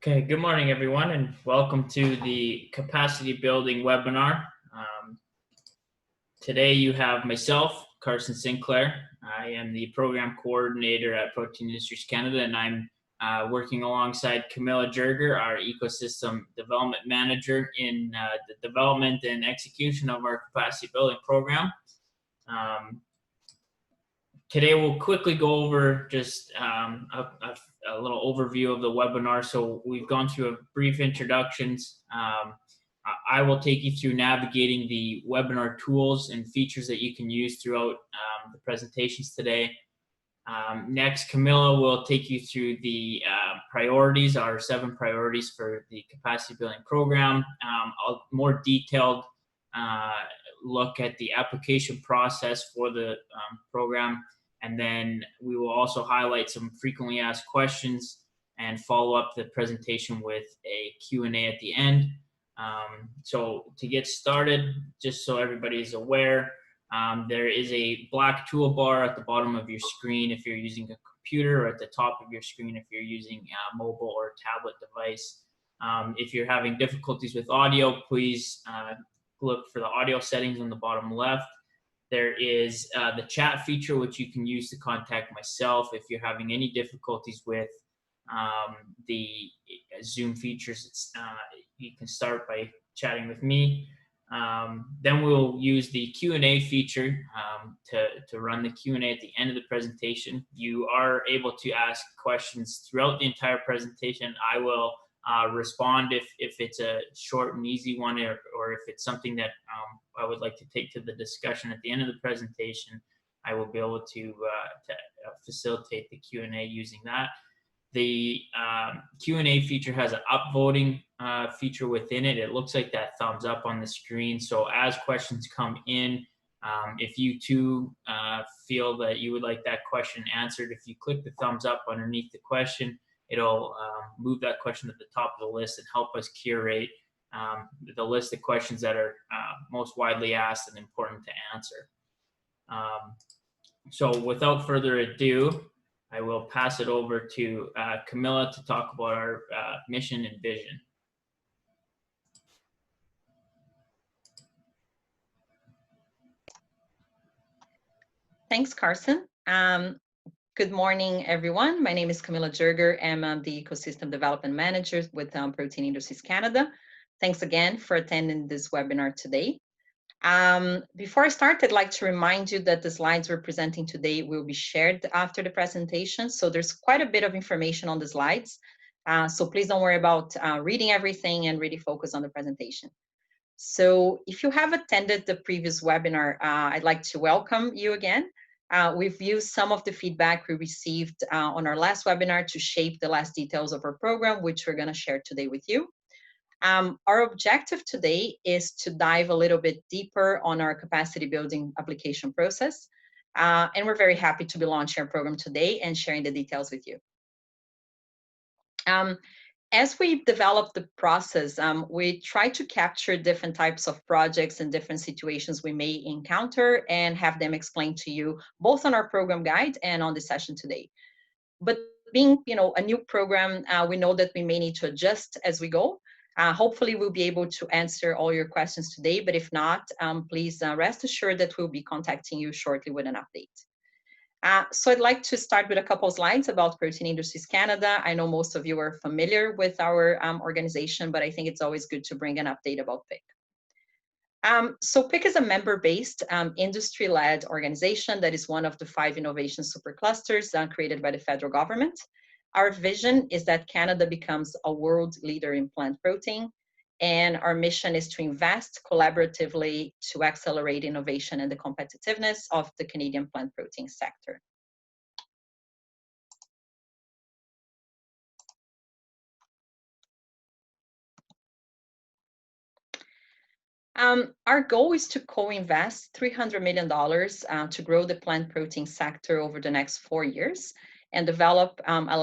Okay, good morning, everyone, and welcome to the capacity building webinar. Today you have myself, Carson Sinclair. I am the program coordinator at Protein Industries Canada, and I'm working alongside Camilla Jerger, our ecosystem development manager in the development and execution of our capacity building program. Today we'll quickly go over just a little overview of the webinar. So we've gone through a brief introductions. I will take you through navigating the webinar tools and features that you can use throughout the presentations today. Next, Camilla will take you through the priorities, our 7 priorities for the capacity building program, a more detailed look at the application process for the program. And then we will also highlight some frequently asked questions and follow up the presentation with a Q&A at the end. So to get started, just so everybody is aware, there is a black toolbar at the bottom of your screen if you're using a computer, or at the top of your screen if you're using a mobile or tablet device. If you're having difficulties with audio, please look for the audio settings on the bottom left. There is the chat feature, which you can use to contact myself if you're having any difficulties with the Zoom features. You can start by chatting with me. Then we'll use the Q&A feature to run the Q&A at the end of the presentation. You are able to ask questions throughout the entire presentation. I will respond if it's a short and easy one, or if it's something that I would like to take to the discussion at the end of the presentation. I will be able to facilitate the Q&A using that. The Q&A feature has an upvoting feature within it. It looks like that thumbs up on the screen. So as questions come in, if you too feel that you would like that question answered, if you click the thumbs up underneath the question, it'll move that question to the top of the list and help us curate the list of questions that are most widely asked and important to answer. So without further ado, I will pass it over to Camilla to talk about our mission and vision. Thanks, Carson. Good morning, everyone. My name is Camilla Jerger, and I'm the Ecosystem Development Manager with Protein Industries Canada. Thanks again for attending this webinar today. Before I start, I'd like to remind you that the slides we're presenting today will be shared after the presentation. So there's quite a bit of information on the slides. So please don't worry about reading everything and really focus on the presentation. So if you have attended the previous webinar, I'd like to welcome you again. We've used some of the feedback we received on our last webinar to shape the last details of our program, which we're going to share today with you. Our objective today is to dive a little bit deeper on our capacity building application process. And we're very happy to be launching our program today and sharing the details with you. As we develop the process, we try to capture different types of projects and different situations we may encounter and have them explained to you both on our program guide and on the session today. But being, a new program, we know that we may need to adjust as we go. Hopefully, we'll be able to answer all your questions today, but if not, please rest assured that we'll be contacting you shortly with an update. So I'd like to start with a couple of slides about Protein Industries Canada. I know most of you are familiar with our organization, but I think it's always good to bring an update about PIC. So PIC is a member-based, industry-led organization that is one of the 5 innovation superclusters created by the federal government. Our vision is that Canada becomes a world leader in plant protein, and our mission is to invest collaboratively to accelerate innovation and the competitiveness of the Canadian plant protein sector. Our goal is to co-invest $300 million to grow the plant protein sector over the next 4 years and develop a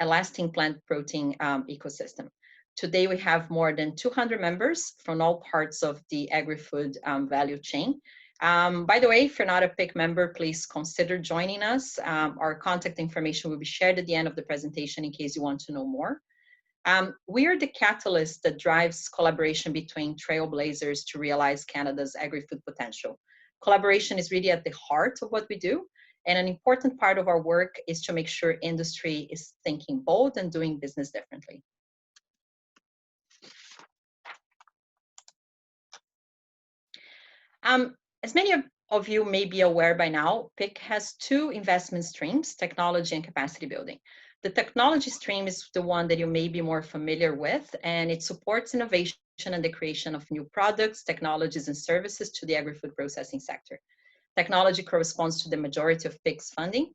lasting plant protein ecosystem. Today, we have more than 200 members from all parts of the agri-food value chain. By the way, if you're not a PIC member, please consider joining us. Our contact information will be shared at the end of the presentation in case you want to know more. We are the catalyst that drives collaboration between trailblazers to realize Canada's agri-food potential. Collaboration is really at the heart of what we do, and an important part of our work is to make sure industry is thinking bold and doing business differently. As many of you may be aware by now, PIC has two investment streams, technology and capacity building. The technology stream is the one that you may be more familiar with, and it supports innovation and the creation of new products, technologies, and services to the agri-food processing sector. Technology corresponds to the majority of PIC's funding.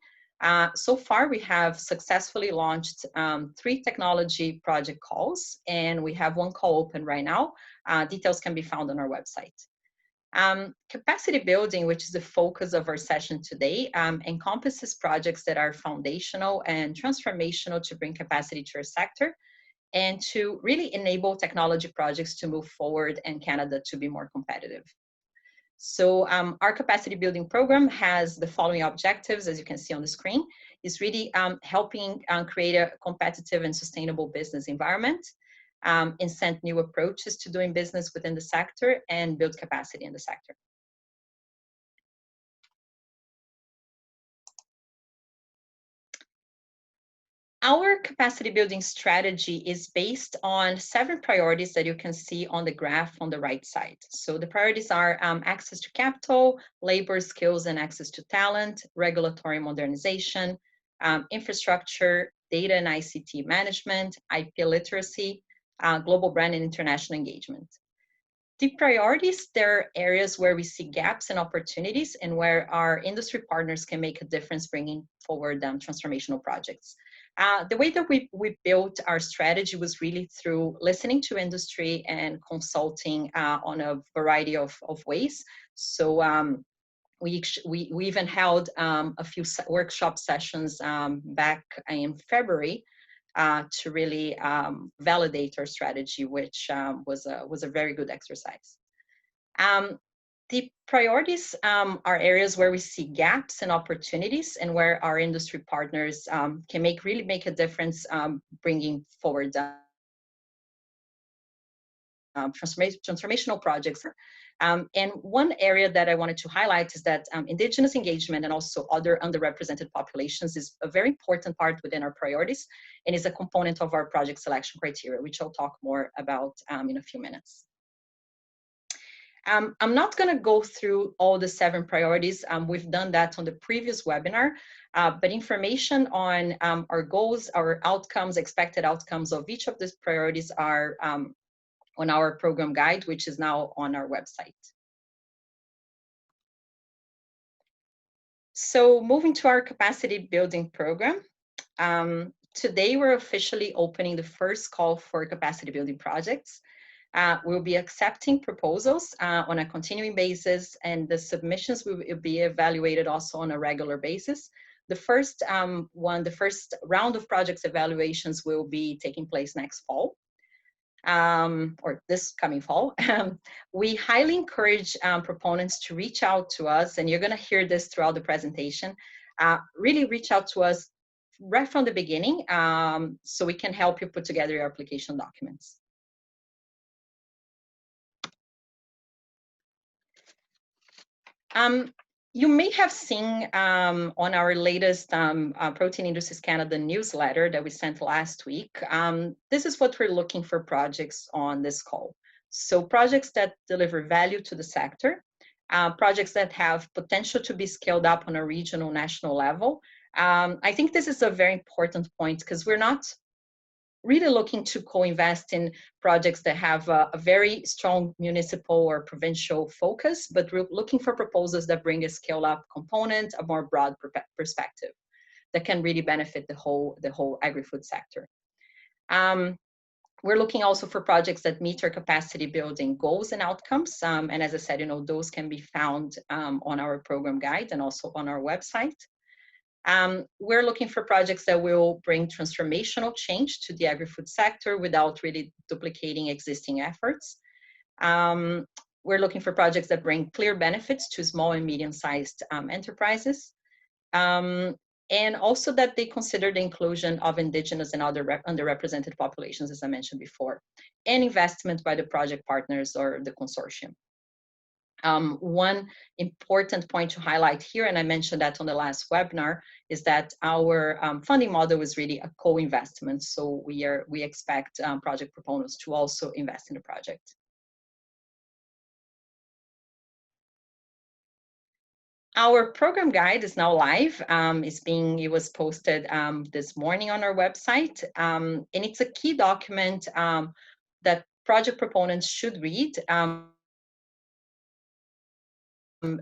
So far, we have successfully launched 3 technology project calls, and we have 1 call open right now. Details can be found on our website. Capacity building, which is the focus of our session today, encompasses projects that are foundational and transformational to bring capacity to our sector and to really enable technology projects to move forward and Canada to be more competitive. So our capacity building program has the following objectives, as you can see on the screen. Is really helping create a competitive and sustainable business environment, incent new approaches to doing business within the sector, and build capacity in the sector. Our capacity building strategy is based on 7 priorities that you can see on the graph on the right side. So the priorities are access to capital, labor, skills, and access to talent, regulatory modernization, infrastructure, data and ICT management, IP literacy, global brand and international engagement. The priorities, there are areas where we see gaps and opportunities and where our industry partners can make a difference bringing forward transformational projects. The way that we built our strategy was really through listening to industry and consulting on a variety of ways. So we even held a few workshop sessions back in February to really validate our strategy, which was a very good exercise. The priorities are areas where we see gaps and opportunities and where our industry partners can really make a difference bringing forward transformational projects. And one area that I wanted to highlight is that Indigenous engagement and also other underrepresented populations is a very important part within our priorities and is a component of our project selection criteria, which I'll talk more about in a few minutes. I'm not going to go through all the 7 priorities. We've done that on the previous webinar, but information on our goals, our outcomes, expected outcomes of each of these priorities are on our program guide, which is now on our website. So moving to our capacity building program, today we're officially opening the first call for capacity building projects. We'll be accepting proposals on a continuing basis, and the submissions will be evaluated also on a regular basis. The first round of projects evaluations will be taking place next fall, or this coming fall. We highly encourage proponents to reach out to us, and you're going to hear this throughout the presentation. Really reach out to us right from the beginning so we can help you put together your application documents. You may have seen on our latest Protein Industries Canada newsletter that we sent last week. This is what we're looking for projects on this call. So projects that deliver value to the sector, projects that have potential to be scaled up on a regional, national level. I think this is a very important point because we're not really looking to co-invest in projects that have a very strong municipal or provincial focus, but we're looking for proposals that bring a scale-up component, a more broad perspective that can really benefit the whole agri-food sector. We're looking also for projects that meet our capacity building goals and outcomes. And as I said, those can be found on our program guide and also on our website. We're looking for projects that will bring transformational change to the agri-food sector without really duplicating existing efforts. We're looking for projects that bring clear benefits to small and medium-sized enterprises. And also that they consider the inclusion of indigenous and other underrepresented populations, as I mentioned before, and investment by the project partners or the consortium. One important point to highlight here, and I mentioned that on the last webinar, is that our funding model is really a co-investment. So we expect project proponents to also invest in the project. Our program guide is now live. It was posted this morning on our website, and it's a key document that project proponents should read.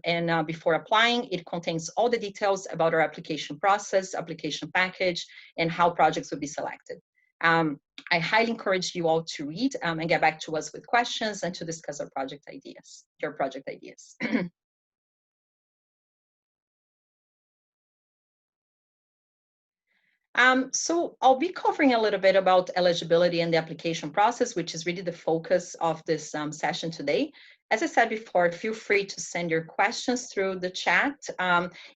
And before applying, it contains all the details about our application process, application package, and how projects will be selected. I highly encourage you all to read and get back to us with questions and to discuss our project ideas, your project ideas. So I'll be covering a little bit about eligibility and the application process, which is really the focus of this session today. As I said before, feel free to send your questions through the chat.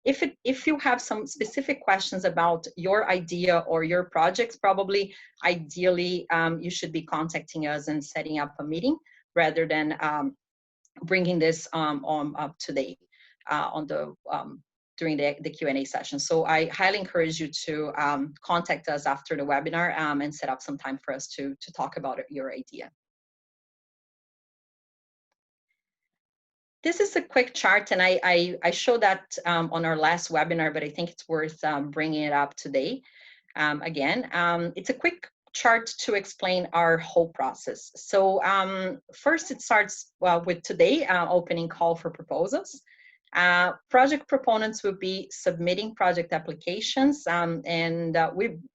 If you have some specific questions about your idea or your projects, probably ideally you should be contacting us and setting up a meeting rather than bringing this up today during the Q&A session. So I highly encourage you to contact us after the webinar and set up some time for us to talk about your idea. This is a quick chart, and I showed that on our last webinar, but I think it's worth bringing it up today. Again, it's a quick chart to explain our whole process. So first it starts with today, opening call for proposals. Project proponents will be submitting project applications, and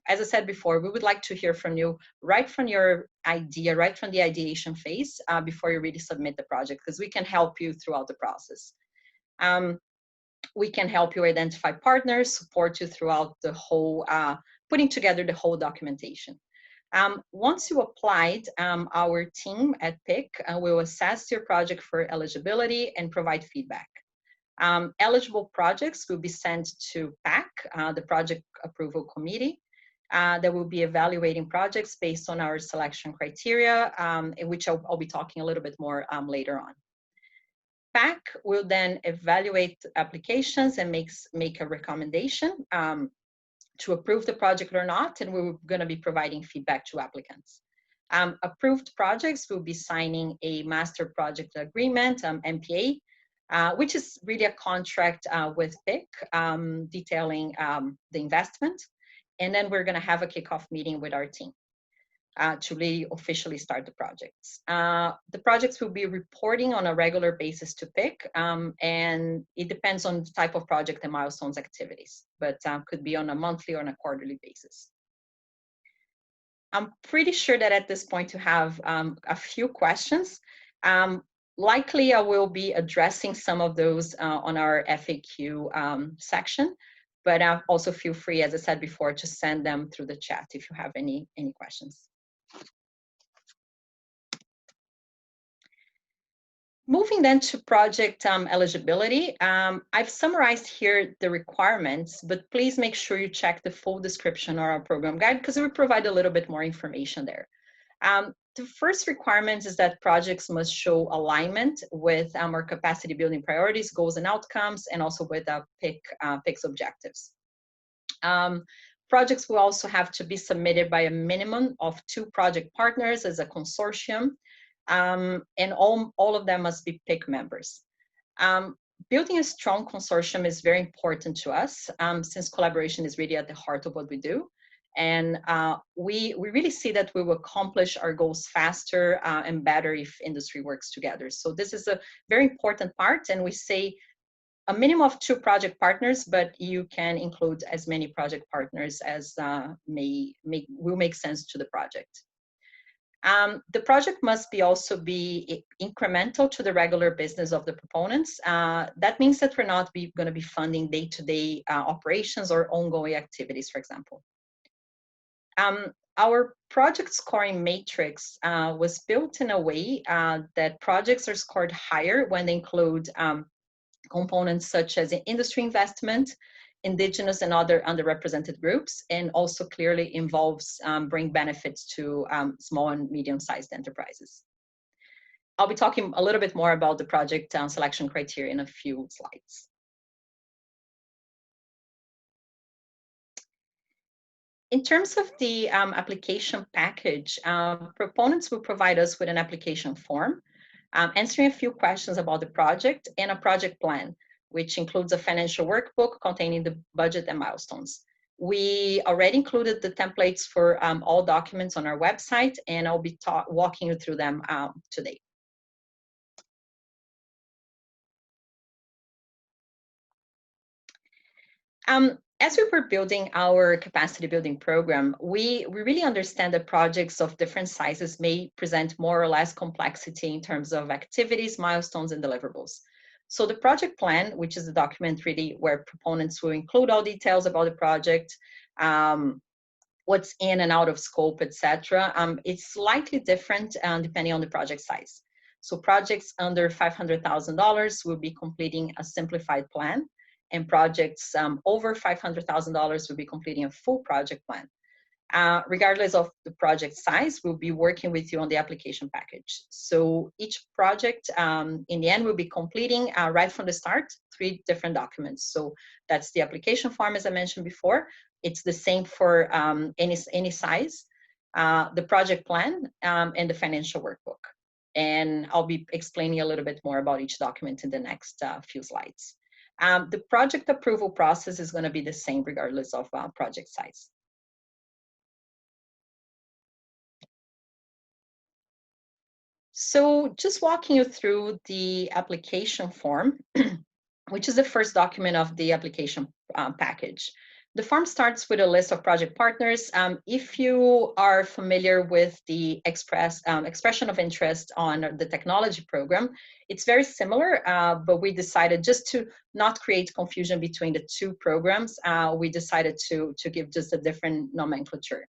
as I said before, we would like to hear from you right from your idea, right from the ideation phase, before you really submit the project, because we can help you throughout the process. We can help you identify partners, support you throughout the whole, putting together the whole documentation. Once you applied, our team at PIC will assess your project for eligibility and provide feedback. Eligible projects will be sent to PAC, the Project Approval Committee, that will be evaluating projects based on our selection criteria, in which I'll be talking a little bit more later on. PAC will then evaluate applications and make a recommendation to approve the project or not, and we're going to be providing feedback to applicants. Approved projects will be signing a Master Project Agreement, MPA, which is really a contract with PIC detailing the investment. And then we're going to have a kickoff meeting with our team to really officially start the projects. The projects will be reporting on a regular basis to PIC, and it depends on the type of project and milestones activities, but could be on a monthly or on a quarterly basis. I'm pretty sure that at this point you have a few questions. Likely, I will be addressing some of those on our FAQ section, but also feel free, as I said before, to send them through the chat if you have any questions. Moving then to project eligibility, I've summarized here the requirements, but please make sure you check the full description of our program guide because we provide a little bit more information there. The first requirement is that projects must show alignment with our capacity building priorities, goals and outcomes, and also with PIC's objectives. Projects will also have to be submitted by a minimum of 2 project partners as a consortium, and all of them must be PIC members. Building a strong consortium is very important to us since collaboration is really at the heart of what we do. And we really see that we will accomplish our goals faster and better if industry works together. So this is a very important part, and we say a minimum of 2 project partners, but you can include as many project partners as will make sense to the project. The project must also be incremental to the regular business of the proponents. That means that we're not going to be funding day-to-day operations or ongoing activities, for example. Our project scoring matrix was built in a way that projects are scored higher when they include components such as industry investment Indigenous and other underrepresented groups, and also clearly involves bring benefits to small and medium-sized enterprises. I'll be talking a little bit more about the project selection criteria in a few slides. In terms of the application package, proponents will provide us with an application form, answering a few questions about the project, and a project plan, which includes a financial workbook containing the budget and milestones. We already included the templates for all documents on our website, and I'll be walking you through them today. As we were building our capacity building program, we really understand that projects of different sizes may present more or less complexity in terms of activities, milestones, and deliverables. So the project plan, which is the document really where proponents will include all details about the project, what's in and out of scope, etc. It's slightly different depending on the project size. So projects under $500,000 will be completing a simplified plan, and projects over $500,000 will be completing a full project plan. Regardless of the project size, we'll be working with you on the application package. So each project, in the end, will be completing right from the start 3 different documents. So that's the application form, as I mentioned before. It's the same for any size, the project plan, and the financial workbook. And I'll be explaining a little bit more about each document in the next few slides. The project approval process is going to be the same regardless of project size. So just walking you through the application form, which is the first document of the application package. The form starts with a list of project partners. If you are familiar with the expression of interest on the technology program, it's very similar, but we decided just to not create confusion between the 2 programs, we decided to give just a different nomenclature.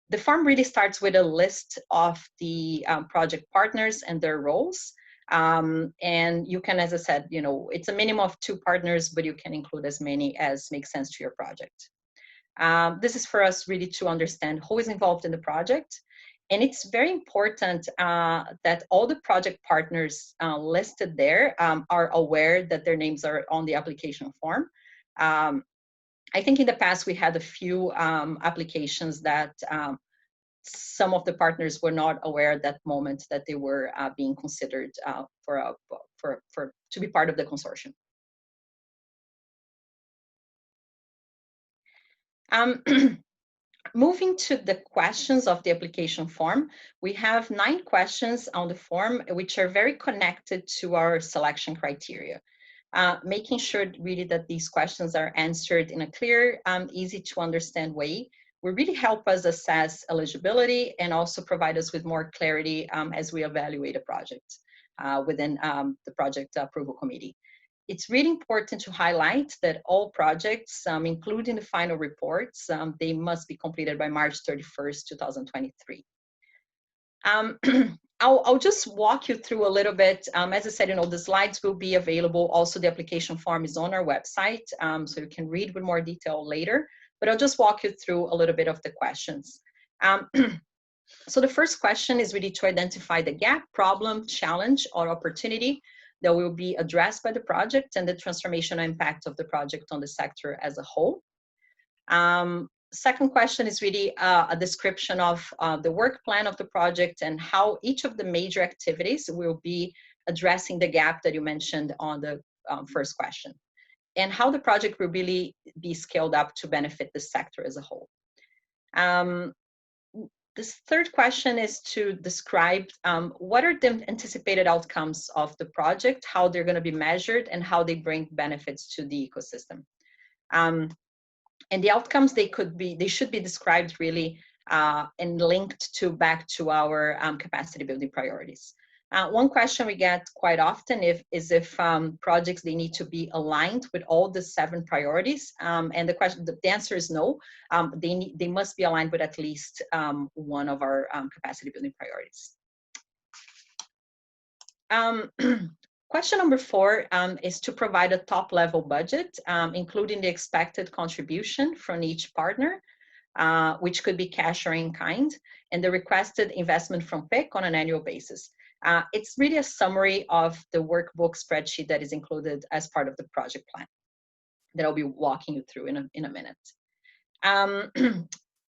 The form really starts with a list of the project partners and their roles. And you can, as I said, it's a minimum of 2 partners, but you can include as many as makes sense to your project. This is for us really to understand who is involved in the project. And it's very important that all the project partners listed there are aware that their names are on the application form. I think in the past we had a few applications that some of the partners were not aware at that moment that they were being considered to be part of the consortium. Moving to the questions of the application form, we have 9 questions on the form, which are very connected to our selection criteria. Making sure really that these questions are answered in a clear, easy to understand way will really help us assess eligibility and also provide us with more clarity as we evaluate a project within the project approval committee. It's really important to highlight that all projects, including the final reports, they must be completed by March 31st, 2023. I'll just walk you through a little bit. As I said, the slides will be available. Also, the application form is on our website, so you can read with more detail later. But I'll just walk you through a little bit of the questions. So the first question is really to identify the gap, problem, challenge, or opportunity that will be addressed by the project and the transformational impact of the project on the sector as a whole. Second question is really a description of the work plan of the project and how each of the major activities will be addressing the gap that you mentioned on the first question, and how the project will really be scaled up to benefit the sector as a whole. This third question is to describe what are the anticipated outcomes of the project, how they're going to be measured, and how they bring benefits to the ecosystem. And the outcomes, they should be described really and linked back to our capacity building priorities. One question we get quite often is if projects, they need to be aligned with all the 7 priorities. And the answer is no. They must be aligned with at least one of our capacity building priorities. Question number 4 is to provide a top-level budget, including the expected contribution from each partner, which could be cash or in kind, and the requested investment from PIC on an annual basis. It's really a summary of the workbook spreadsheet that is included as part of the project plan that I'll be walking you through in a minute.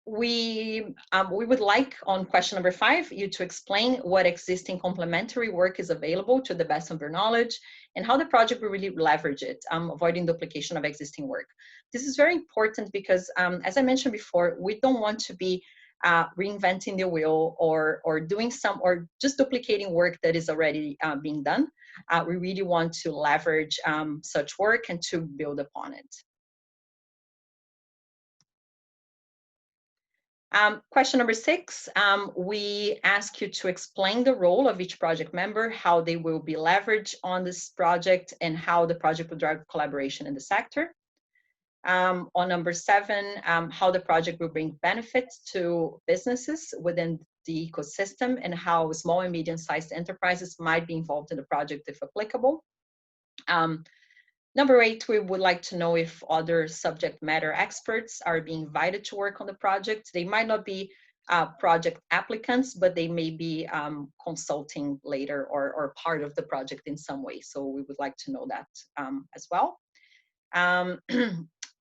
We would like, on question number 5, you to explain what existing complementary work is available to the best of your knowledge and how the project will really leverage it, avoiding duplication of existing work. This is very important because, as I mentioned before, we don't want to be reinventing the wheel or just duplicating work that is already being done. We really want to leverage such work and to build upon it. Question number 6, we ask you to explain the role of each project member, how they will be leveraged on this project, and how the project will drive collaboration in the sector. On number 7, how the project will bring benefits to businesses within the ecosystem and how small and medium-sized enterprises might be involved in the project if applicable. Number 8, we would like to know if other subject matter experts are being invited to work on the project. They might not be project applicants, but they may be consulting later or part of the project in some way. So we would like to know that as well.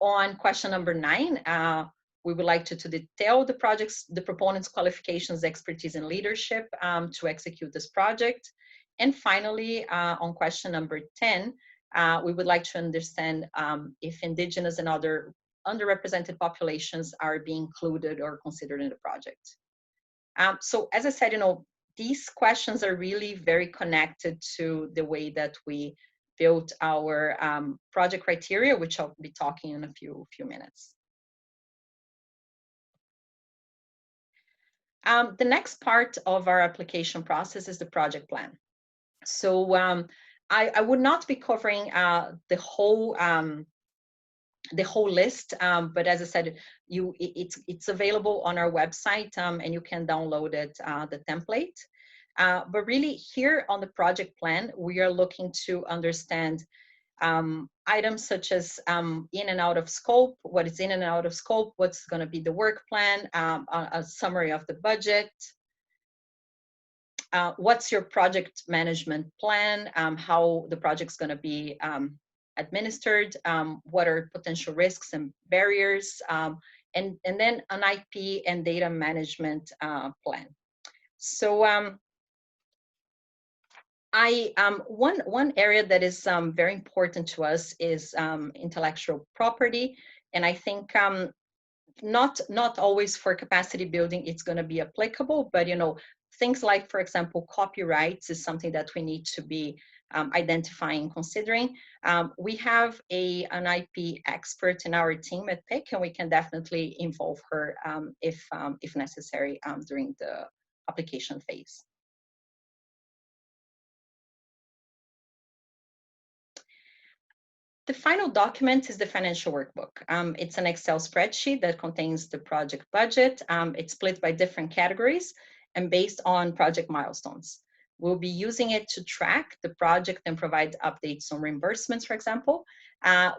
On question number 9, we would like to detail the proponent's qualifications, expertise, and leadership to execute this project. And finally, on question number 10, we would like to understand if Indigenous and other underrepresented populations are being included or considered in the project. So as I said, these questions are really very connected to the way that we built our project criteria, which I'll be talking in a few minutes. The next part of our application process is the project plan. So I would not be covering the whole list, but as I said, it's available on our website, and you can download it, the template. But really, here on the project plan, we are looking to understand items such as in and out of scope, what is in and out of scope, what's going to be the work plan, a summary of the budget. What's your project management plan, how the project's going to be administered, what are potential risks and barriers, and then an IP and data management plan. So one area that is very important to us is intellectual property, and I think not always for capacity building it's going to be applicable, but things like, for example, copyrights is something that we need to be identifying, considering. We have an IP expert in our team at PIC, and we can definitely involve her if necessary during the application phase. The final document is the financial workbook. It's an Excel spreadsheet that contains the project budget. It's split by different categories and based on project milestones. We'll be using it to track the project and provide updates on reimbursements, for example.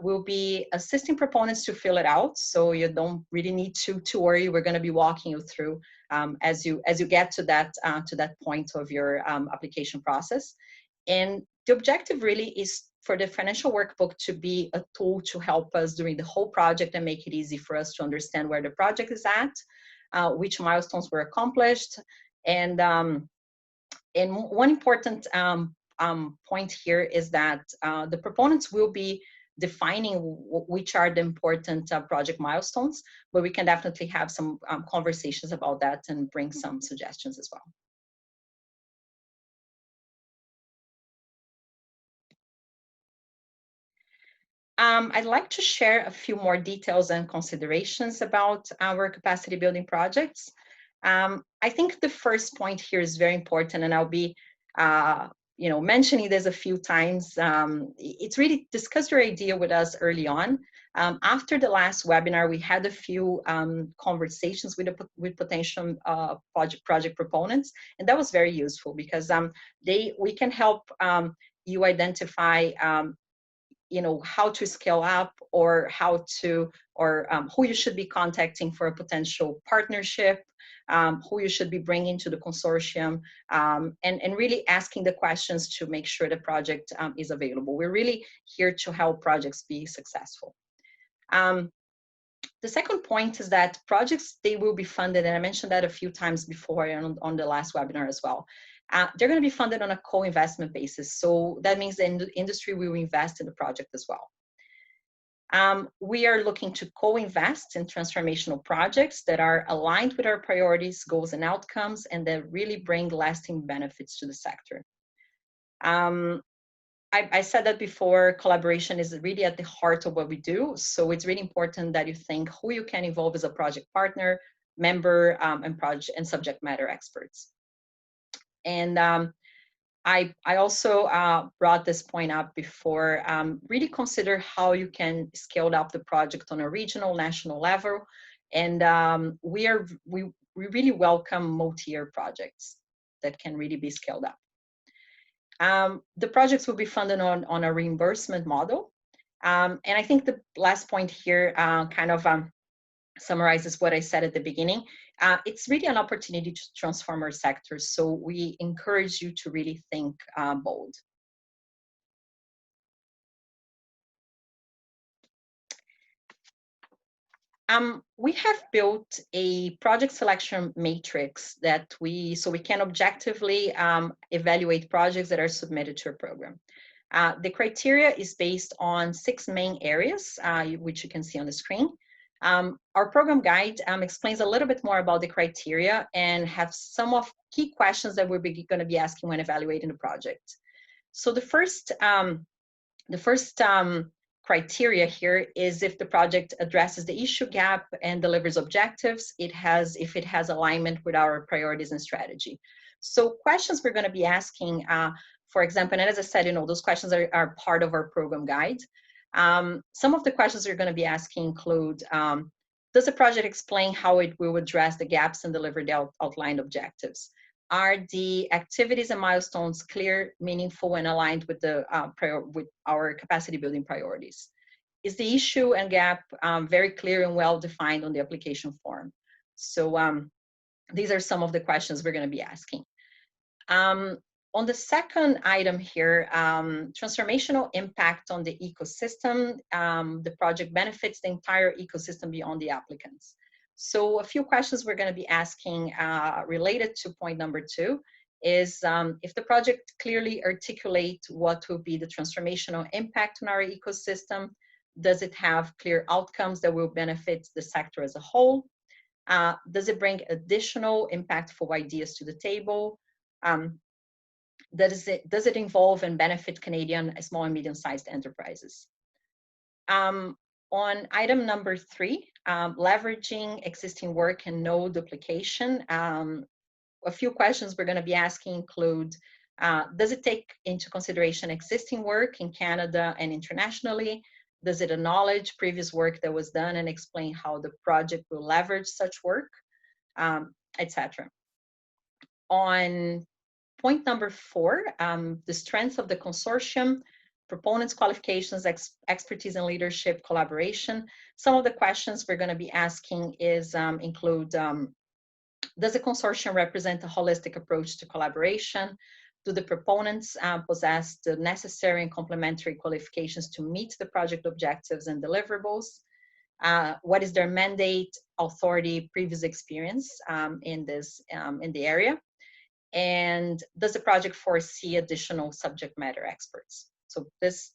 We'll be assisting proponents to fill it out, so you don't really need to worry. We're going to be walking you through as you get to that point of your application process. And the objective really is for the financial workbook to be a tool to help us during the whole project and make it easy for us to understand where the project is at, which milestones were accomplished. And one important point here is that the proponents will be defining which are the important project milestones, but we can definitely have some conversations about that and bring some suggestions as well. I'd like to share a few more details and considerations about our capacity building projects. I think the first point here is very important, and I'll be mentioning this a few times. It's really discuss your idea with us early on. After the last webinar, we had a few conversations with potential project proponents, and that was very useful because we can help you identify how to scale up, or who you should be contacting for a potential partnership, who you should be bringing to the consortium, and really asking the questions to make sure the project is available. We're really here to help projects be successful. The second point is that projects, they will be funded, and I mentioned that a few times before on the last webinar as well. They're going to be funded on a co-investment basis. So that means the industry will invest in the project as well. We are looking to co-invest in transformational projects that are aligned with our priorities, goals, and outcomes, and that really bring lasting benefits to the sector. I said that before, collaboration is really at the heart of what we do. So it's really important that you think who you can involve as a project partner, member, and subject matter experts. And I also brought this point up before. Really consider how you can scale up the project on a regional, national level. And we really welcome multi-year projects that can really be scaled up. The projects will be funded on a reimbursement model. And I think the last point here kind of summarizes what I said at the beginning. It's really an opportunity to transform our sector. So we encourage you to really think bold. We have built a project selection matrix so we can objectively evaluate projects that are submitted to a program. The criteria is based on 6 main areas, which you can see on the screen. Our program guide explains a little bit more about the criteria and have some of key questions that we're going to be asking when evaluating the project. So the first criteria here is if the project addresses the issue gap and delivers objectives, if it has alignment with our priorities and strategy. So questions we're going to be asking, for example, and as I said, those questions are part of our program guide. Some of the questions we're going to be asking include, does the project explain how it will address the gaps and deliver the outlined objectives? Are the activities and milestones clear, meaningful, and aligned with with our capacity building priorities? Is the issue and gap very clear and well defined on the application form? So these are some of the questions we're going to be asking. On the second item here, transformational impact on the ecosystem. The project benefits the entire ecosystem beyond the applicants. So a few questions we're going to be asking related to point number 2 is if the project clearly articulates what will be the transformational impact on our ecosystem. Does it have clear outcomes that will benefit the sector as a whole? Does it bring additional impactful ideas to the table? Does it involve and benefit Canadian small and medium-sized enterprises? On item number 3, leveraging existing work and no duplication. A few questions we're going to be asking include, does it take into consideration existing work in Canada and internationally? Does it acknowledge previous work that was done and explain how the project will leverage such work, etc. On point number 4, the strength of the consortium, proponents' qualifications, expertise and leadership, collaboration. Some of the questions we're going to be asking include, does the consortium represent a holistic approach to collaboration? Do the proponents possess the necessary and complementary qualifications to meet the project objectives and deliverables? What is their mandate, authority, previous experience in the area? And does the project foresee additional subject matter experts? So this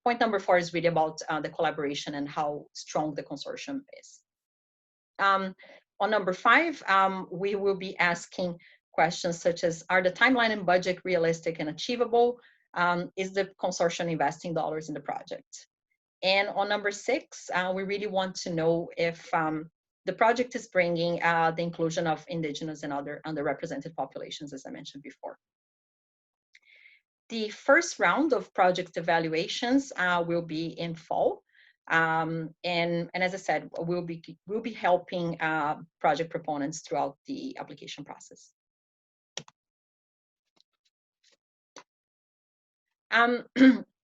point number 4 is really about the collaboration and how strong the consortium is. On number 5, we will be asking questions such as, are the timeline and budget realistic and achievable? Is the consortium investing dollars in the project? And on number 6, we really want to know if the project is bringing the inclusion of Indigenous and other underrepresented populations, as I mentioned before. The first round of project evaluations will be in fall. And as I said, we'll be helping project proponents throughout the application process. Um,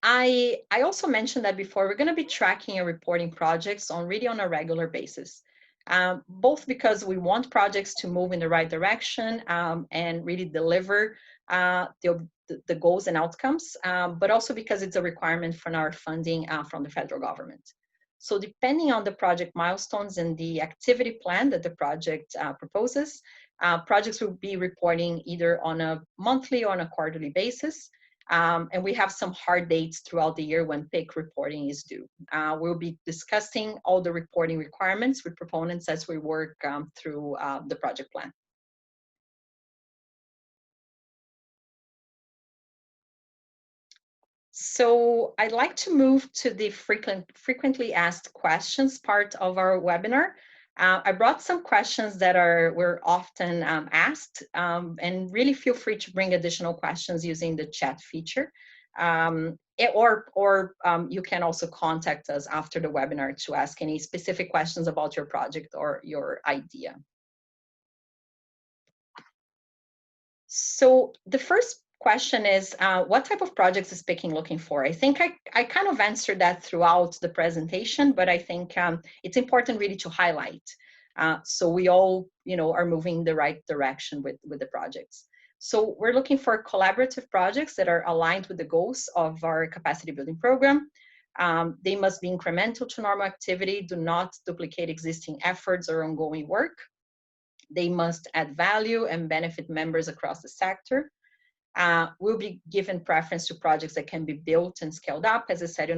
I also mentioned that before, we're going to be tracking and reporting projects on really on a regular basis, both because we want projects to move in the right direction and really deliver the goals and outcomes, but also because it's a requirement for our funding from the federal government. So depending on the project milestones and the activity plan that the project proposes, projects will be reporting either on a monthly or on a quarterly basis. And we have some hard dates throughout the year when PIC reporting is due. We'll be discussing all the reporting requirements with proponents as we work through the project plan. So I'd like to move to the frequently asked questions part of our webinar. I brought some questions that were often asked, and really feel free to bring additional questions using the chat feature. Or you can also contact us after the webinar to ask any specific questions about your project or your idea. So the first question is, what type of projects is Picking looking for? I think I kind of answered that throughout the presentation, but I think it's important really to highlight. So we all, are moving in the right direction with the projects. So we're looking for collaborative projects that are aligned with the goals of our capacity building program. They must be incremental to normal activity, do not duplicate existing efforts or ongoing work. They must add value and benefit members across the sector. We'll be given preference to projects that can be built and scaled up. As I said,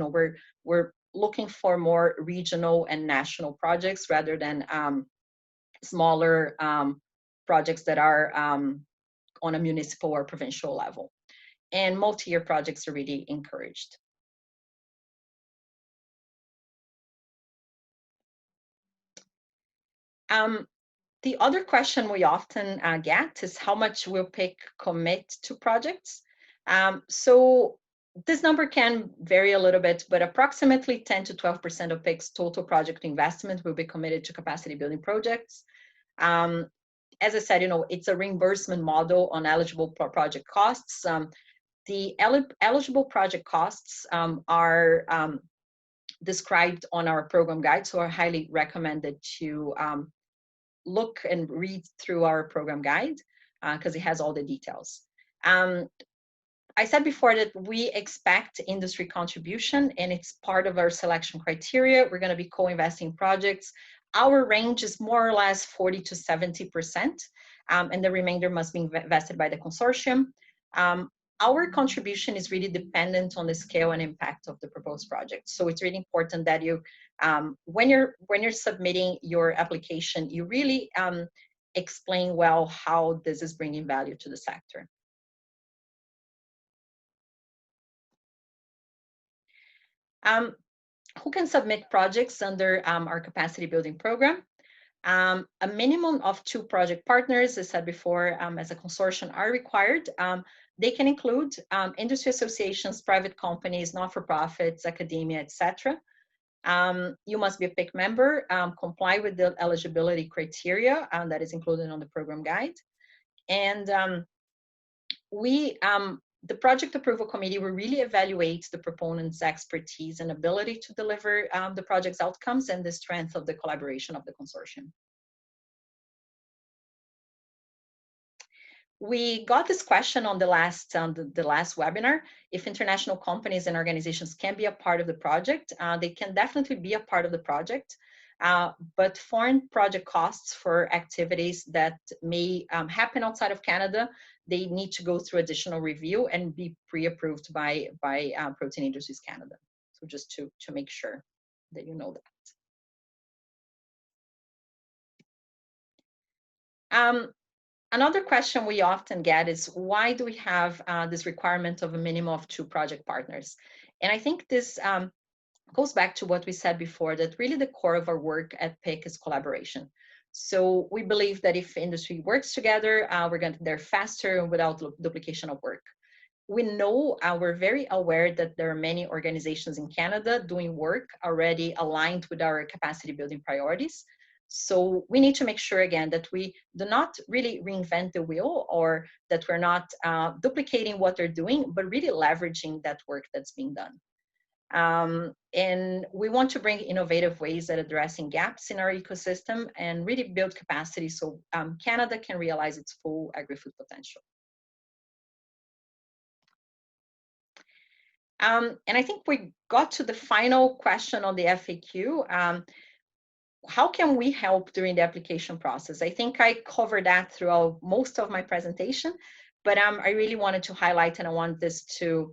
we're looking for more regional and national projects rather than smaller projects that are on a municipal or provincial level. And multi-year projects are really encouraged. The other question we often get is how much will PIC commit to projects? So this number can vary a little bit, but approximately 10 to 12% of PIC's total project investment will be committed to capacity building projects. As I said, it's a reimbursement model on eligible project costs. The eligible project costs are described on our program guide, so are highly recommended to look and read through our program guide because it has all the details. I said before that we expect industry contribution and it's part of our selection criteria. We're going to be co-investing projects. Our range is more or less 40 to 70%, and the remainder must be invested by the consortium. Our contribution is really dependent on the scale and impact of the proposed project. So it's really important that you, when you're submitting your application, you really explain well how this is bringing value to the sector. Who can submit projects under our capacity building program? A minimum of 2 project partners, as I said before, as a consortium are required. They can include industry associations, private companies, not-for-profits, academia, etc. You must be a PIC member, comply with the eligibility criteria that is included on the program guide. And the project approval committee will really evaluate the proponent's expertise and ability to deliver the project's outcomes and the strength of the collaboration of the consortium. We got this question on the last webinar. If international companies and organizations can be a part of the project, they can definitely be a part of the project. But foreign project costs for activities that may happen outside of Canada, they need to go through additional review and be pre-approved by Protein Industries Canada. So just to make sure that you know that. Another question we often get is, why do we have this requirement of a minimum of 2 project partners? And I think this goes back to what we said before, that really the core of our work at PIC is collaboration. So we believe that if industry works together, we're going to there faster without duplication of work. We know, we're very aware that there are many organizations in Canada doing work already aligned with our capacity building priorities. So we need to make sure, again, that we do not really reinvent the wheel, or that we're not duplicating what they're doing, but really leveraging that work that's being done. And we want to bring innovative ways at addressing gaps in our ecosystem and really build capacity so Canada can realize its full agri-food potential. And I think we got to the final question on the FAQ. How can we help during the application process? I think I covered that throughout most of my presentation, but I really wanted to highlight, and I want this to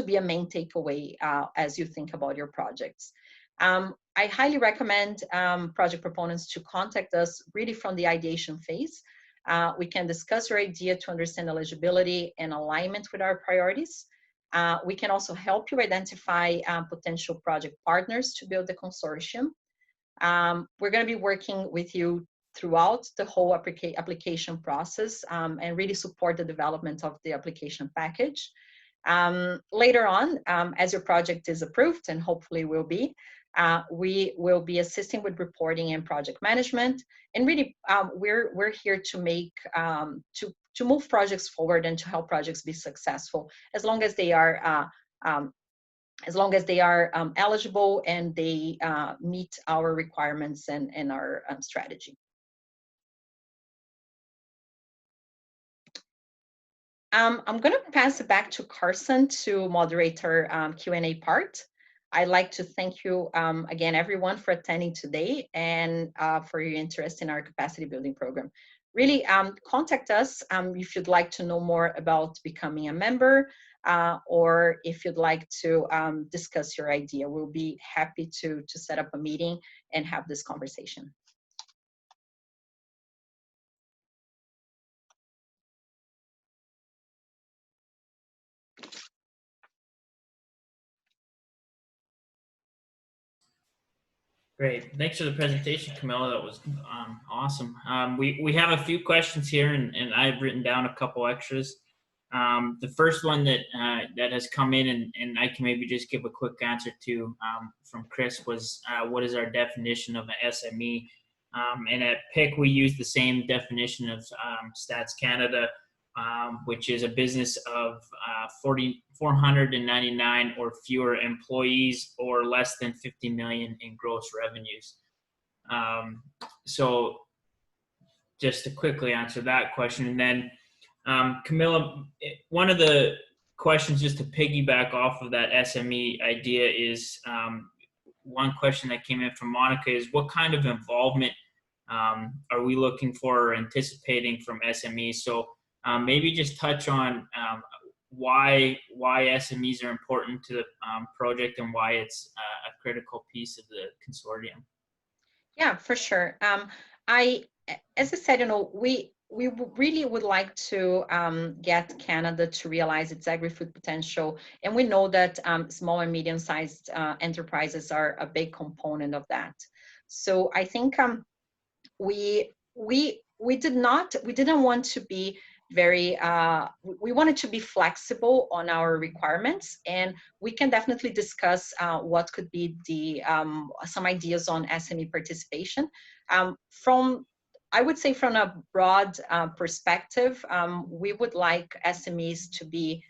be a main takeaway as you think about your projects. I highly recommend project proponents to contact us really from the ideation phase. We can discuss your idea to understand eligibility and alignment with our priorities. We can also help you identify potential project partners to build the consortium. We're going to be working with you throughout the whole application process and really support the development of the application package. Later on, as your project is approved, and hopefully will be, we will be assisting with reporting and project management. And really, we're here to make to move projects forward and to help projects be successful, as long as they are eligible and they meet our requirements and our strategy. I'm going to pass it back to Carson to moderate our Q&A part. I'd like to thank you again, everyone, for attending today and for your interest in our capacity building program. Really, contact us if you'd like to know more about becoming a member, or if you'd like to discuss your idea. We'll be happy to set up a meeting and have this conversation. Great. Thanks for the presentation, Camilla. That was awesome. We have a few questions here, and I've written down a couple extras. The first one that has come in, and I can maybe just give a quick answer to from Chris, was what is our definition of an SME? And at PIC, we use the same definition of Stats Canada, which is a business of 499 or fewer employees or less than 50 million in gross revenues. So just to quickly answer that question. And then Camilla, one of the questions, just to piggyback off of that SME idea, is one question that came in from Monica is, what kind of involvement are we looking for or anticipating from SMEs? So maybe just touch on why SMEs are important to the project and why it's a critical piece of the consortium. Yeah, for sure. As I said, we really would like to get Canada to realize its agri-food potential, and we know that small and medium-sized enterprises are a big component of that. So I think we didn't want to be very we wanted to be flexible on our requirements, and we can definitely discuss what could be the some ideas on SME participation. I would say from a broad perspective, we would like SMEs to be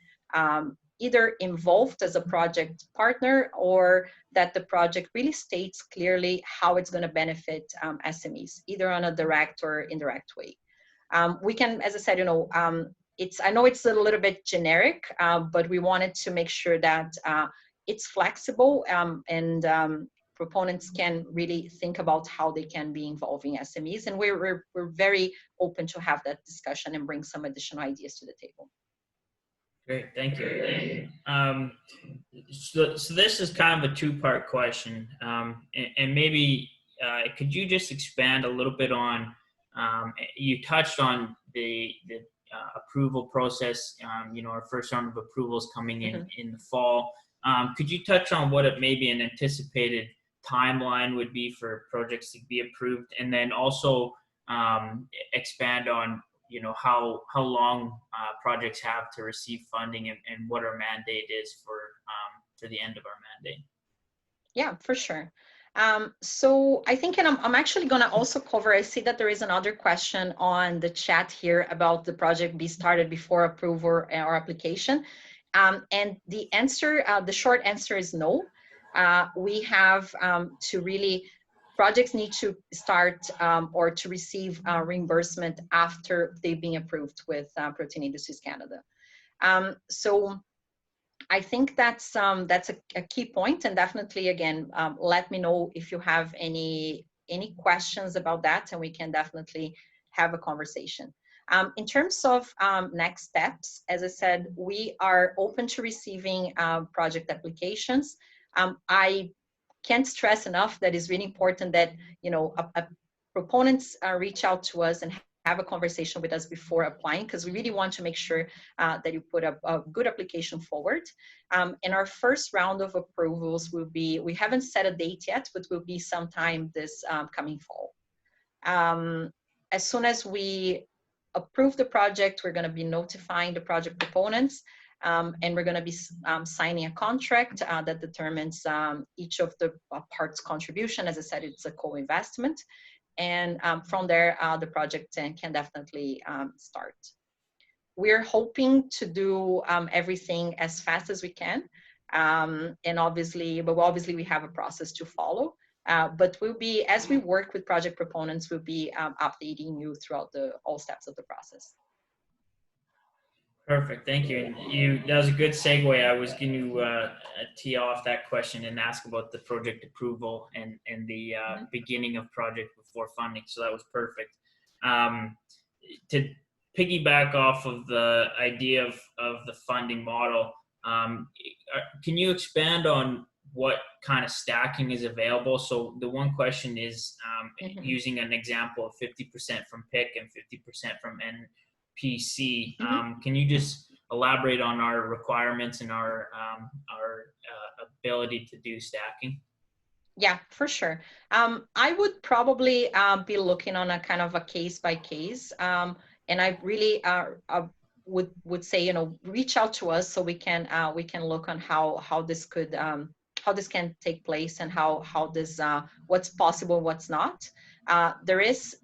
either involved as a project partner, or that the project really states clearly how it's going to benefit SMEs, either on a direct or indirect way. We can, as I said, I know it's a little bit generic, but we wanted to make sure that it's flexible and proponents can really think about how they can be involving SMEs. And we're very open to have that discussion and bring some additional ideas to the table. Great, thank you. So this is kind of a two-part question, and maybe could you just expand a little bit on? You touched on the approval process. Our first round of approvals coming in the fall. Could you touch on what it maybe an anticipated timeline would be for projects to be approved, and then also expand on how long projects have to receive funding and what our mandate is for the end of our mandate? Yeah, for sure. So I think, and I'm actually going to also cover, I see that there is another question on the chat here about the project be started before approval or application. And the answer, the short answer is no. We have to really, projects need to start or to receive reimbursement after they've been approved with Protein Industries Canada. So I think that's a key point, and definitely again, let me know if you have any questions about that, and we can definitely have a conversation. In terms of next steps, as I said, we are open to receiving project applications. I can't stress enough that it's really important that proponents reach out to us and have a conversation with us before applying, because we really want to make sure that you put a good application forward. And our first round of approvals will be, we haven't set a date yet, but will be sometime this coming fall. As soon as we approve the project, we're going to be notifying the project proponents, and we're going to be signing a contract that determines each of the parts contribution. As I said, it's a co-investment. And from there, the project can definitely start. We're hoping to do everything as fast as we can. And obviously we have a process to follow. But we'll be, as we work with project proponents, we'll be updating you throughout all steps of the process. Perfect, thank you. And that was a good segue. I was going to tee off that question and ask about the project approval and the beginning of project before funding. So that was perfect. To piggyback off of the idea of the funding model, can you expand on what kind of stacking is available? So the one question is using an example of 50% from PIC and 50% from NPC. Can you just elaborate on our requirements and our ability to do stacking? Yeah, for sure. I would probably be looking on a kind of a case by case, and I really would say, reach out to us so we can look on how this could how this can take place and how this what's possible, what's not. There is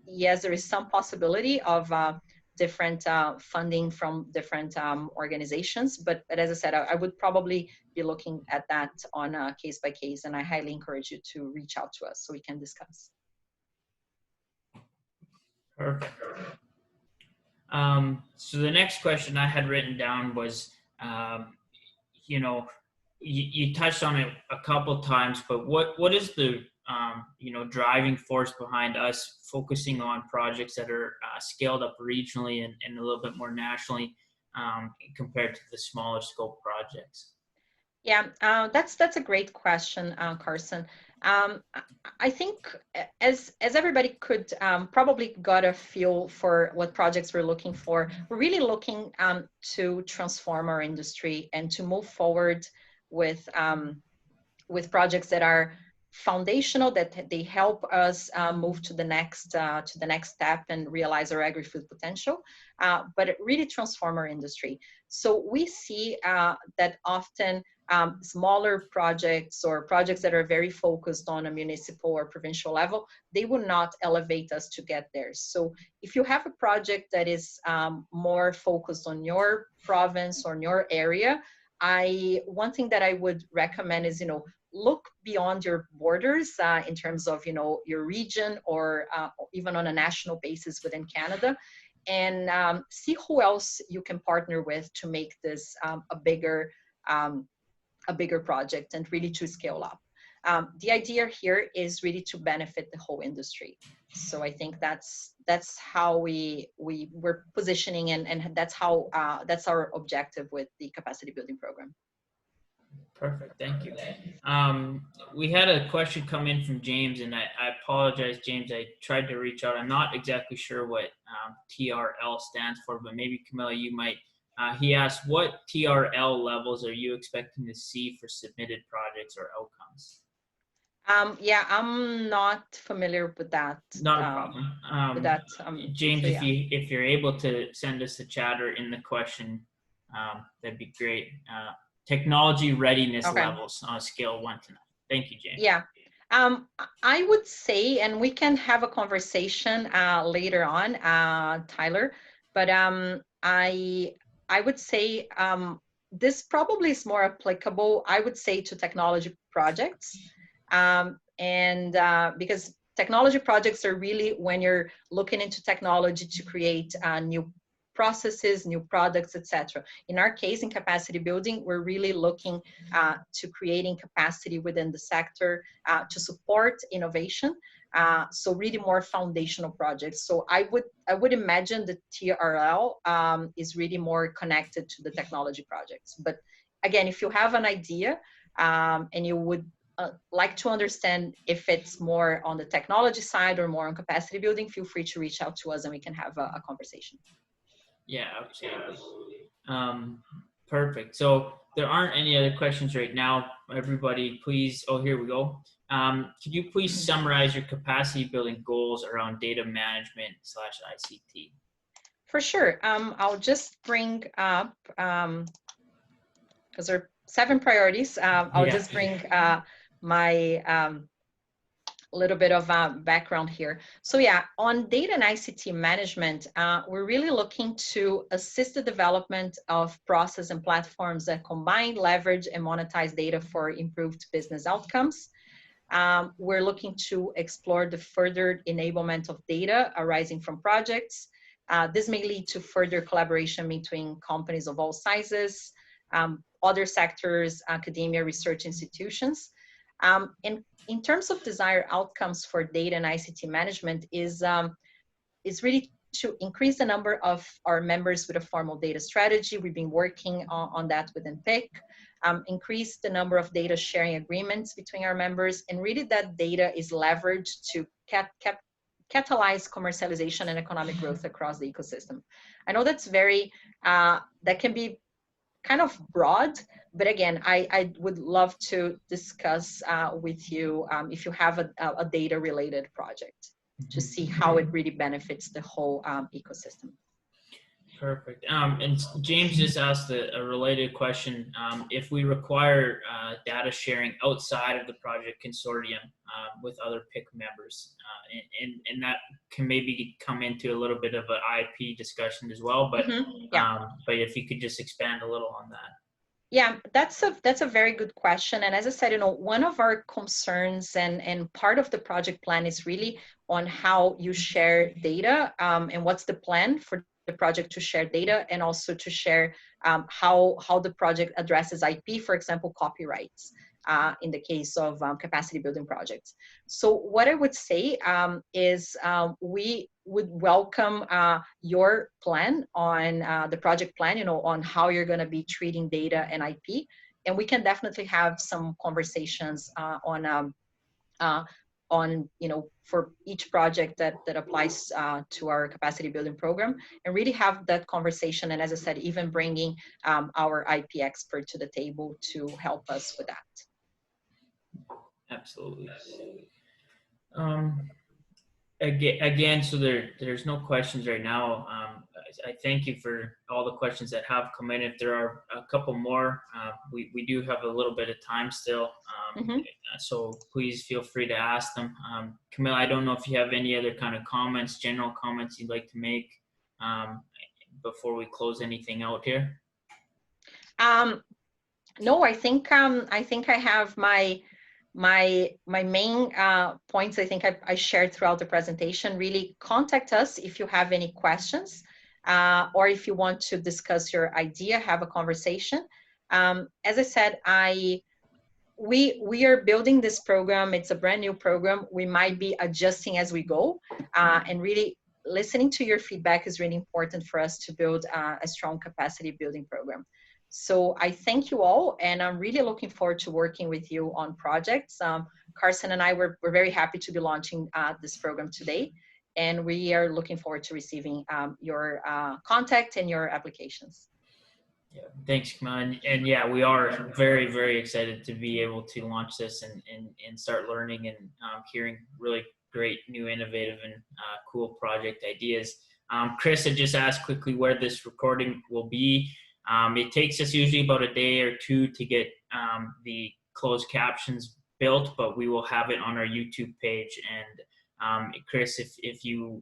some possibility of different funding from different organizations, but as I said, I would probably be looking at that on a case by case, and I highly encourage you to reach out to us so we can discuss. Perfect. So the next question I had written down was, you touched on it a couple times, but what is the driving force behind us focusing on projects that are scaled up regionally and a little bit more nationally compared to the smaller scope projects? Yeah, that's a great question, Carson. I think as everybody could probably got a feel for what projects we're looking for, we're really looking to transform our industry and to move forward with projects that are foundational, that they help us move to the next step and realize our agri-food potential, but really transform our industry. So we see that often smaller projects or projects that are very focused on a municipal or provincial level, they will not elevate us to get there. So if you have a project that is more focused on your province or your area, one thing that I would recommend is, look beyond your borders in terms of, your region or even on a national basis within Canada, and see who else you can partner with to make this a bigger project and really to scale up. The idea here is really to benefit the whole industry. So I think that's how we're positioning, and that's our objective with the capacity building program. Perfect, thank you. We had a question come in from James, and I apologize, James. I tried to reach out. I'm not exactly sure what TRL stands for, but maybe Camilla, you might. He asked, what TRL levels are you expecting to see for submitted projects or outcomes? Yeah, I'm not familiar with that. Not a problem. With that, James, so yeah. if you're able to send us a chat or in the question, that'd be great. Technology readiness levels on a scale of 1 to 9. Thank you, James. Yeah. I would say, and we can have a conversation later on, Tyler, but I would say this probably is more applicable, I would say, to technology projects. And because technology projects are really when you're looking into technology to create new processes, new products, etc. In our case, in capacity building, we're really looking to creating capacity within the sector to support innovation. So really more foundational projects. So I would imagine the TRL is really more connected to the technology projects. But again, if you have an idea and you would like to understand if it's more on the technology side or more on capacity building, feel free to reach out to us and we can have a conversation. Yeah, absolutely. Perfect. So there aren't any other questions right now. Everybody, please. Oh, here we go. Could you please summarize your capacity building goals around data management / ICT? For sure. I'll just bring up, because there are 7 priorities. I'll just bring my little bit of background here. So yeah, on data and ICT management, we're really looking to assist the development of process and platforms that combine, leverage, and monetize data for improved business outcomes. We're looking to explore the further enablement of data arising from projects. This may lead to further collaboration between companies of all sizes, other sectors, academia, research institutions. And in terms of desired outcomes for data and ICT management is really to increase the number of our members with a formal data strategy. We've been working on that within PIC. Increase the number of data sharing agreements between our members, and really that data is leveraged to catalyze commercialization and economic growth across the ecosystem. I know that's very, that can be kind of broad, but again, I would love to discuss with you if you have a data related project to see how it really benefits the whole ecosystem. Perfect. And James just asked a related question. If we require data sharing outside of the project consortium with other PIC members, and that can maybe come into a little bit of an IP discussion as well, but but if you could just expand a little on that. Yeah, that's a very good question. And as I said, one of our concerns and part of the project plan is really on how you share data and what's the plan for the project to share data and also to share how the project addresses IP, for example, copyrights. In the case of capacity building projects. So what I would say is we would welcome your plan on the project plan, on how you're going to be treating data and IP. And we can definitely have some conversations on for each project that applies to our capacity building program, and really have that conversation. And as I said, even bringing our IP expert to the table to help us with that. Absolutely. Again, so there's no questions right now. I thank you for all the questions that have come in. If there are a couple more, we do have a little bit of time still. So please feel free to ask them. Camilla, I don't know if you have any other kind of comments, general comments you'd like to make before we close anything out here. No, I think I have my main points. I think I shared throughout the presentation. Really contact us if you have any questions or if you want to discuss your idea, have a conversation. As I said, we are building this program. It's a brand new program. We might be adjusting as we go, and really listening to your feedback is really important for us to build a strong capacity building program. So I thank you all, and I'm really looking forward to working with you on projects. Carson and I were very happy to be launching this program today, and we are looking forward to receiving your contact and your applications. Yeah, thanks, Camilla. And yeah, we are very, very excited to be able to launch this and start learning and hearing really great, new, innovative, and cool project ideas. Chris had just asked quickly where this recording will be. It takes us usually about a day or two to get the closed captions built, but we will have it on our YouTube page. And Chris, if you,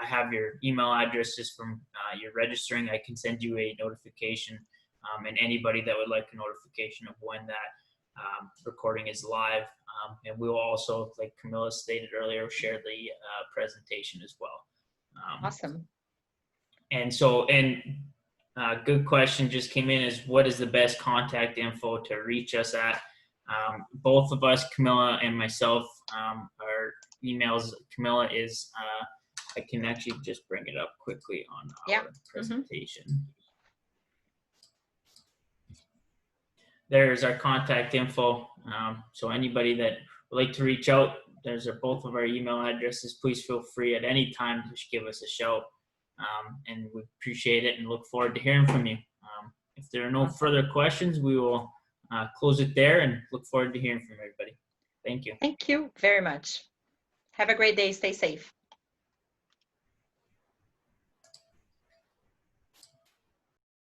I have your email addresses from your registering, I can send you a notification, and anybody that would like a notification of when that recording is live. And we will also, like Camilla stated earlier, share the presentation as well. Awesome. And so, good question just came in, is what is the best contact info to reach us at? Both of us, Camilla and myself, our emails. Camilla is, I can actually just bring it up quickly on our presentation. There's our contact info. So anybody that would like to reach out, there's both of our email addresses. Please feel free at any time to give us a shout. And we appreciate it and look forward to hearing from you. If there are no further questions, we will close it there and look forward to hearing from everybody. Thank you. Thank you very much. Have a great day. Stay safe.